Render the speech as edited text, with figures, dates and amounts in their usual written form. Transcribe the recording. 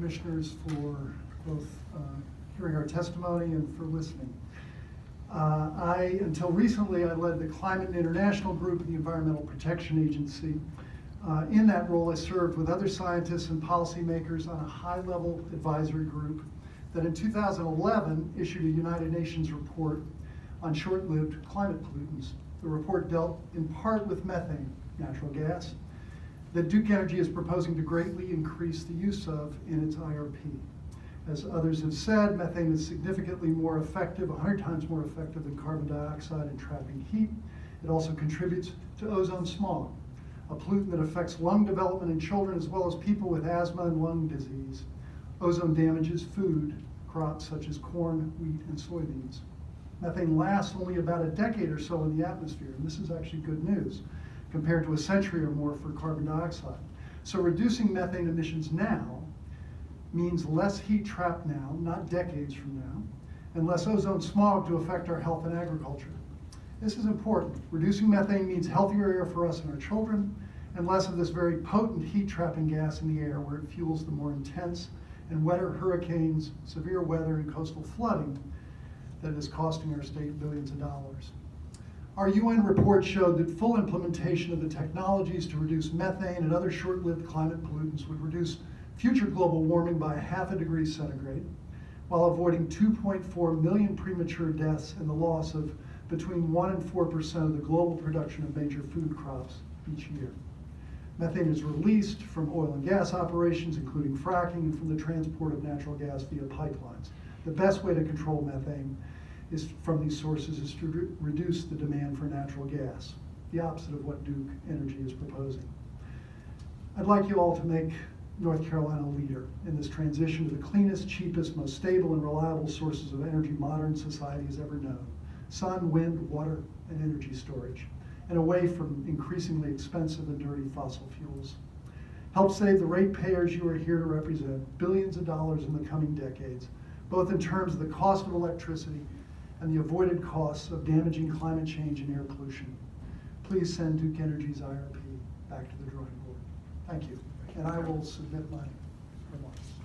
commissioners for both hearing our testimony and for listening. Until recently, I led the Climate International Group of the Environmental Protection Agency. In that role, I served with other scientists and policymakers on a high-level advisory group that in 2011 issued a United Nations report on short-lived climate pollutants. The report dealt in part with methane, natural gas, that Duke Energy is proposing to greatly increase the use of in its IRP. As others have said, methane is significantly more effective, 100 times more effective than carbon dioxide in trapping heat. It also contributes to ozone smog, a pollutant that affects lung development in children as well as people with asthma and lung disease. Ozone damages food crops such as corn, wheat, and soybeans. Methane lasts only about a decade or so in the atmosphere, and this is actually good news, compared to a century or more for carbon dioxide. So reducing methane emissions now means less heat trapped now, not decades from now, and less ozone smog to affect our health and agriculture. This is important. Reducing methane means healthier air for us and our children, and less of this very potent heat trapping gas in the air where it fuels the more intense and wetter hurricanes, severe weather, and coastal flooding that is costing our state billions of dollars. Our UN report showed that full implementation of the technologies to reduce methane and other short-lived climate pollutants would reduce future global warming by 0.5 degree centigrade, while avoiding 2.4 million premature deaths and the loss of between 1% and 4% of the global production of major food crops each year. Methane is released from oil and gas operations, including fracking, and from the transport of natural gas via pipelines. The best way to control methane from these sources is to reduce the demand for natural gas, the opposite of what Duke Energy is proposing. I'd like you all to make North Carolina a leader in this transition to the cleanest, cheapest, most stable and reliable sources of energy modern society has ever known: sun, wind, water, and energy storage, and away from increasingly expensive and dirty fossil fuels. Help save the ratepayers you are here to represent billions of dollars in the coming decades, both in terms of the cost of electricity and the avoided costs of damaging climate change and air pollution. Please send Duke Energy's IRP back to the drawing board. Thank you. And I will submit my remarks.